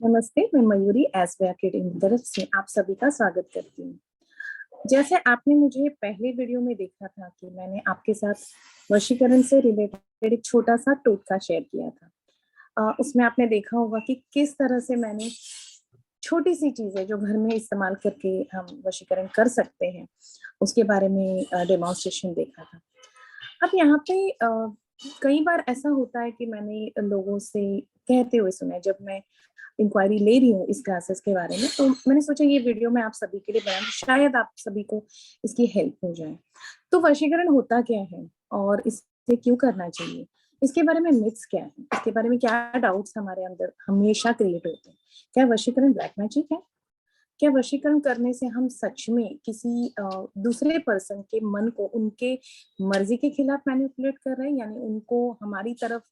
नमस्ते, मैं मयूरी एसवे अकेडमी की तरफ से आप सभी का स्वागत करती हूँ। जैसे आपने मुझे पहले वीडियो में देखा था कि मैंने आपके साथ वशीकरण से रिलेटेड एक छोटा सा टोटका शेयर किया था। उसमें आपने देखा होगा कि किस तरह से मैंने छोटी सी चीजें जो घर में इस्तेमाल करके हम वशीकरण कर सकते हैं, उसके बारे में डेमोन्स्ट्रेशन देखा था। अब यहाँ पे कई बार ऐसा होता है कि मैंने लोगों से कहते हुए सुना है, जब मैं इंक्वायरी ले रही हूँ इस क्लासेस के बारे में, तो मैंने सोचा ये वीडियो मैं आप सभी के लिए बनाऊं, शायद आप सभी को इसकी हेल्प हो जाए। तो वशीकरण होता क्या है और इसे क्यों करना चाहिए, इसके बारे में मिथ्स क्या है, इसके बारे में क्या डाउट्स हमारे अंदर हमेशा क्रिएट होते हैं। क्या वशीकरण ब्लैक मैजिक है? क्या वशीकरण करने से हम सच में किसी दूसरे पर्सन के मन को उनके मर्जी के खिलाफ मैनिपुलेट कर रहे हैं, यानी उनको हमारी तरफ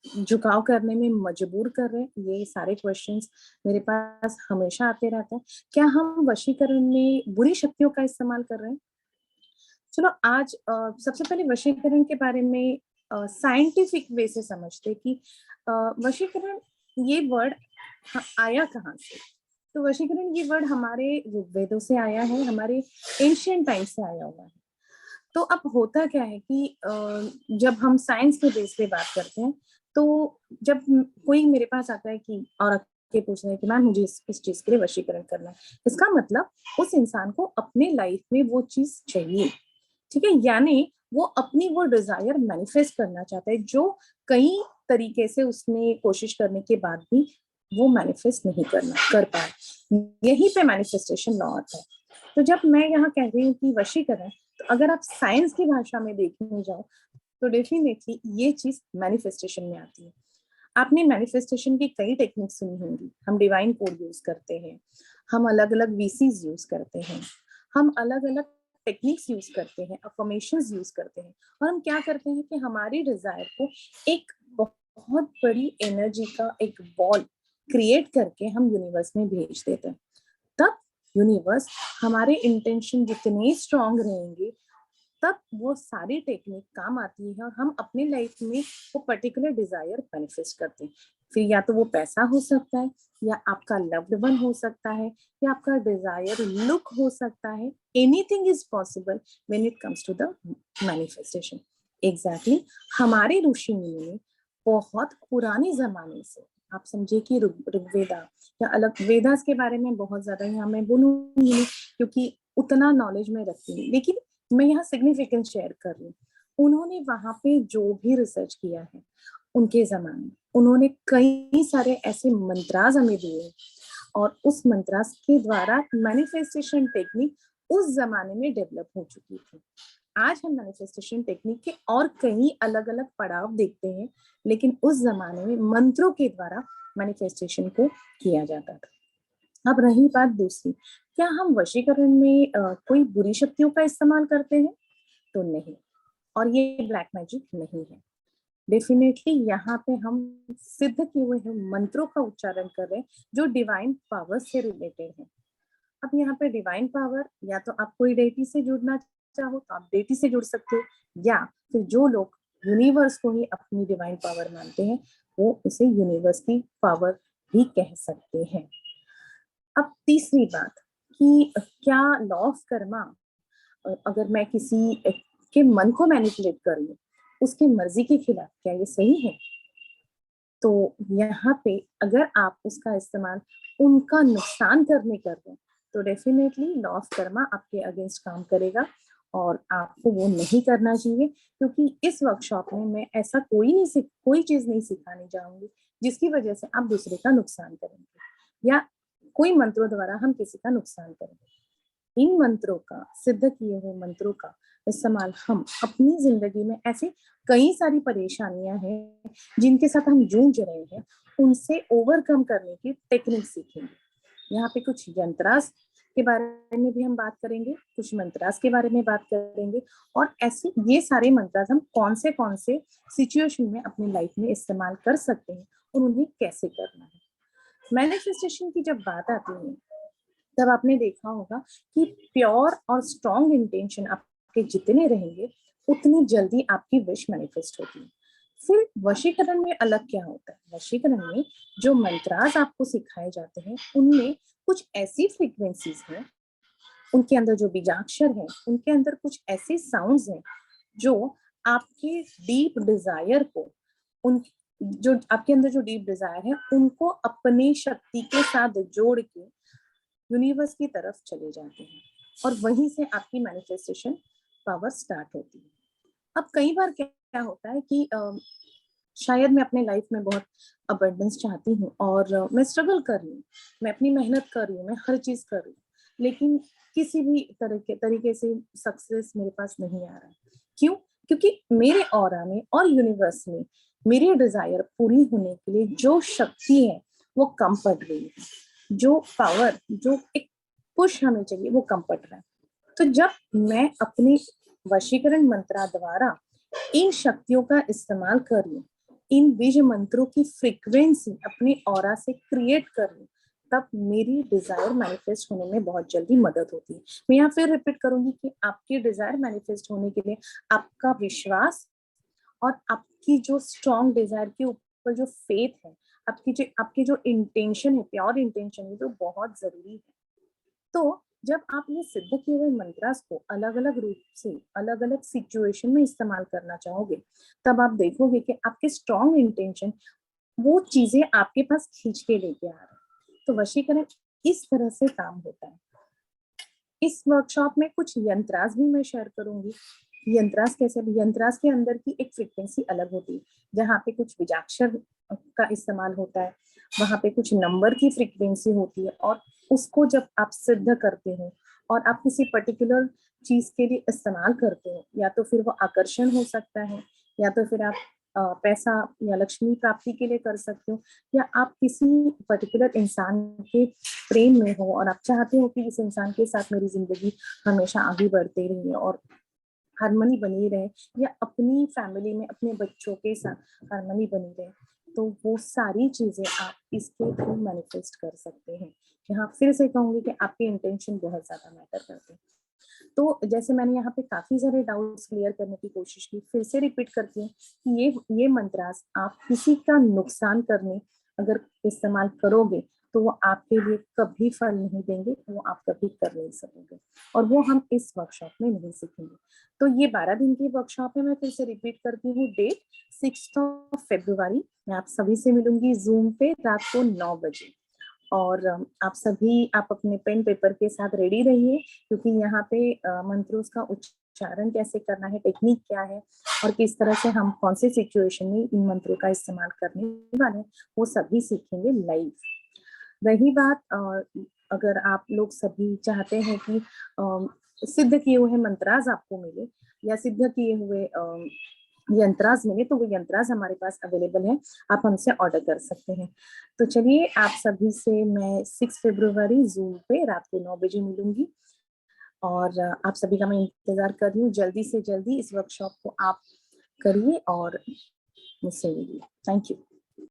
झुकाव करने में मजबूर कर रहे हैं? ये सारे क्वेश्चंस मेरे पास हमेशा आते रहते हैं। क्या हम वशीकरण में बुरी शक्तियों का इस्तेमाल कर रहे हैं? चलो आज सबसे पहले वशीकरण के बारे में साइंटिफिक वे से समझते कि वशीकरण ये वर्ड आया कहाँ से। तो वशीकरण ये वर्ड हमारे ऋग्वेदों से आया है, हमारे एंशियंट टाइम से आया हुआ है। तो अब होता क्या है कि जब हम साइंस के बेस पे बात करते हैं, तो जब कोई मेरे पास आता है कि और के पूछ रहे हैं कि मैम मुझे इस चीज के लिए वशीकरण करना है, इसका मतलब उस इंसान को अपने लाइफ में वो चीज चाहिए। ठीक है, यानी वो अपनी वो डिजायर मैनिफेस्ट करना चाहता है, जो कई तरीके से उसने कोशिश करने के बाद भी वो मैनिफेस्ट नहीं कर पाए। यहीं पे मैनिफेस्टेशन लॉ आता है। तो जब मैं यहाँ कह रही हूँ कि वशीकरण, तो अगर आप साइंस की भाषा में देखने जाओ तो डेफिनेटली ये चीज मैनिफेस्टेशन में आती है। आपने मैनिफेस्टेशन की कई टेक्निक सुनी होंगी। हम डिवाइन कोड यूज करते हैं, हम अलग अलग वीसीज यूज करते हैं, हम अलग अलग टेक्निक्स यूज करते हैं, अफर्मेशंस यूज करते हैं, और हम क्या करते हैं कि हमारी डिजायर को एक बहुत बड़ी एनर्जी का एक बॉल क्रिएट करके हम यूनिवर्स में भेज देते हैं। तब यूनिवर्स, हमारे इंटेंशन जितने स्ट्रांग रहेंगे, तब वो सारी टेक्निक काम आती है और हम अपने लाइफ में वो पर्टिकुलर डिजायर मैनिफेस्ट करते हैं। फिर या तो वो पैसा हो सकता है, या आपका लव्ड वन हो सकता है, या आपका डिजायर लुक हो सकता है। Anything is possible when it comes to the manifestation. Exactly, हमारे ऋषि मुनि ने बहुत पुराने जमाने से, आप समझिए कि ऋग्वेदा या अलग वेदास के बारे में बहुत ज्यादा यहाँ मैं बोलूंगी नहीं, क्योंकि उतना नॉलेज में रखती हूँ, लेकिन मैं यहाँ सिग्निफिकेंस शेयर कर रही हूँ। उन्होंने वहां पे जो भी रिसर्च किया है, उनके जमाने में उन्होंने कई सारे ऐसे मंत्रास हमें दिए, और उस मंत्रास के द्वारा मैनिफेस्टेशन टेक्निक उस जमाने में डेवलप हो चुकी थी। आज हम मैनिफेस्टेशन टेक्निक के और कई अलग अलग पड़ाव देखते हैं, लेकिन उस जमाने में मंत्रों के द्वारा मैनिफेस्टेशन को किया जाता था। अब रही बात दूसरी, क्या हम वशीकरण में कोई बुरी शक्तियों का इस्तेमाल करते हैं? तो नहीं, और ये ब्लैक मैजिक नहीं है। डेफिनेटली यहाँ पे हम सिद्ध किए हुए हैं मंत्रों का उच्चारण कर रहे हैं, जो डिवाइन पावर से रिलेटेड है। अब यहाँ पे डिवाइन पावर, या तो आप कोई डेटी से जुड़ना चाहो तो आप डेटी से जुड़ सकते हो, या फिर जो लोग यूनिवर्स को ही अपनी डिवाइन पावर मानते हैं, वो उसे यूनिवर्स की पावर भी कह सकते हैं। अब तीसरी बात कि क्या लॉ ऑफ कर्मा, अगर मैं किसी के मन को मैनिपुलेट कर लूं उसकी मर्जी के खिलाफ, क्या ये सही है? तो यहाँ पे अगर आप उसका इस्तेमाल उनका नुकसान करने कर दें, तो डेफिनेटली लॉ ऑफ कर्मा आपके अगेंस्ट काम करेगा, और आपको वो नहीं करना चाहिए। क्योंकि इस वर्कशॉप में मैं ऐसा कोई चीज नहीं सिखाने जाऊंगी जिसकी वजह से आप दूसरे का नुकसान करेंगे, या कोई मंत्रों द्वारा हम किसी का नुकसान करेंगे। इन मंत्रों का, सिद्ध किए हुए मंत्रों का इस्तेमाल हम अपनी जिंदगी में, ऐसे कई सारी परेशानियां हैं जिनके साथ हम जूझ रहे हैं, उनसे ओवरकम करने की टेक्निक सीखेंगे। यहाँ पे कुछ यंत्रास के बारे में भी हम बात करेंगे, कुछ मंत्रास के बारे में बात करेंगे, और ऐसे ये सारे मंत्रास हम कौन से सिचुएशन में अपनी लाइफ में इस्तेमाल कर सकते हैं और उन्हें कैसे करना है। मैनिफेस्टेशन की जब बात आती है, तब आपने देखा होगा कि प्योर और स्ट्रॉन्ग इंटेंशन आपके जितने रहेंगे, उतनी जल्दी आपकी विश मैनिफेस्ट होती है। फिर वशीकरण में अलग क्या होता है? वशीकरण में जो मंत्रास आपको सिखाए जाते हैं उनमें कुछ ऐसी फ्रीक्वेंसीज हैं, उनके अंदर जो बीजाक्षर हैं, उनके अंदर कुछ ऐसे साउंड्स हैं जो आपके डीप डिजायर को, उन जो आपके अंदर जो डीप डिजायर है उनको अपनी शक्ति के साथ जोड़ के यूनिवर्स की तरफ चले जाते हैं और वहीं से आपकी मैनिफेस्टेशन पावर स्टार्ट होती है। अब कई बार क्या होता है कि शायद मैं अपने लाइफ में बहुत अबंडेंस चाहती हूँ और मैं स्ट्रगल कर रही हूँ, मैं अपनी मेहनत कर रही हूँ, मैं हर चीज कर रही हूँ, लेकिन किसी भी तरीके से सक्सेस मेरे पास नहीं आ रहा है। क्यों? क्योंकि मेरे ऑरा में और यूनिवर्स में मेरी डिजायर पूरी होने के लिए जो शक्ति है वो कम पड़ रही है, जो पावर, जो एक पुश हमें चाहिए वो कम पड़ रहा है। तो जब मैं अपने वशीकरण मंत्रा द्वारा इन शक्तियों का इस्तेमाल कर रही हूँ, इन बीज मंत्रों की फ्रीक्वेंसी अपने ऑरा से क्रिएट कर रही हूँ, तब मेरी डिजायर मैनिफेस्ट होने में बहुत जल्दी मदद होती है। मैं यहाँ फिर रिपीट करूंगी कि आपकी डिजायर मैनिफेस्ट होने के लिए आपका विश्वास और आपकी जो स्ट्रॉन्ग डिजायर के ऊपर जो फेथ है, आपकी जो इंटेंशन है, प्योर इंटेंशन है, तो बहुत जरूरी है। तो जब आप ये सिद्ध किए हुए मंत्रास को अलग अलग रूप से अलग अलग सिचुएशन में इस्तेमाल करना चाहोगे, तब आप देखोगे कि आपके स्ट्रॉन्ग इंटेंशन वो चीजें आपके पास खींच के लेके आ रहा है। तो वशीकरण इस तरह से काम होता है। इस वर्कशॉप में कुछ यंत्रास भी मैं शेयर करूंगी। यंत्रास कैसे? यंत्रास के अंदर की एक फ्रीक्वेंसी अलग होती है, जहाँ पे कुछ बीजाक्षर का इस्तेमाल होता है, वहां पे कुछ नंबर की फ्रीक्वेंसी होती है, और उसको जब आप सिद्ध करते हो और आप किसी पर्टिकुलर चीज के लिए इस्तेमाल करते हो, या तो फिर वो आकर्षण हो सकता है, या तो फिर आप पैसा या लक्ष्मी प्राप्ति के लिए कर सकते हो, या आप किसी पर्टिकुलर इंसान के प्रेम में हो और आप चाहते हो कि इस इंसान के साथ मेरी जिंदगी हमेशा आगे बढ़ते रही और हारमोनी बनी रहे, या अपनी फैमिली में अपने बच्चों के साथ हारमोनी बनी रहे, तो वो सारी चीजें आप इसके थ्रू मैनिफेस्ट कर सकते हैं। यहाँ फिर से कहूंगी कि आपके इंटेंशन बहुत ज्यादा मैटर करते हैं। तो जैसे मैंने यहाँ पे काफी सारे डाउट्स क्लियर करने की कोशिश की, फिर से रिपीट करती हूँ कि ये मंत्रास आप किसी का नुकसान करने अगर इस्तेमाल करोगे तो वो आपके लिए कभी फल नहीं देंगे, वो आप कभी कर नहीं सकोगे, और वो हम इस वर्कशॉप में नहीं सीखेंगे। तो ये 12 दिन की वर्कशॉप है। मैं फिर से रिपीट करती हूँ डेट 6 फरवरी। मैं आप सभी से मिलूंगी जूम पे रात को 9 बजे। और आप अपने पेन पेपर के साथ रेडी रहिए, क्योंकि यहाँ पे मंत्रों का उच्चारण कैसे करना है, टेक्निक क्या है, और किस तरह से हम कौन से सिचुएशन में इन मंत्रों का इस्तेमाल करने वाले हैं, वो सभी सीखेंगे लाइव। रही बात, अगर आप लोग सभी चाहते हैं कि सिद्ध किए हुए मंत्रास आपको मिले या सिद्ध किए हुए यंत्रास मिले, तो वो यंत्रास हमारे पास अवेलेबल है, आप हमसे ऑर्डर कर सकते हैं। तो चलिए, आप सभी से मैं 6 फरवरी जूम पे रात को 9 बजे मिलूंगी, और आप सभी का मैं इंतजार कर रही हूँ। जल्दी से जल्दी इस वर्कशॉप को आप करिए और मुझसे मिलिए। Thank you.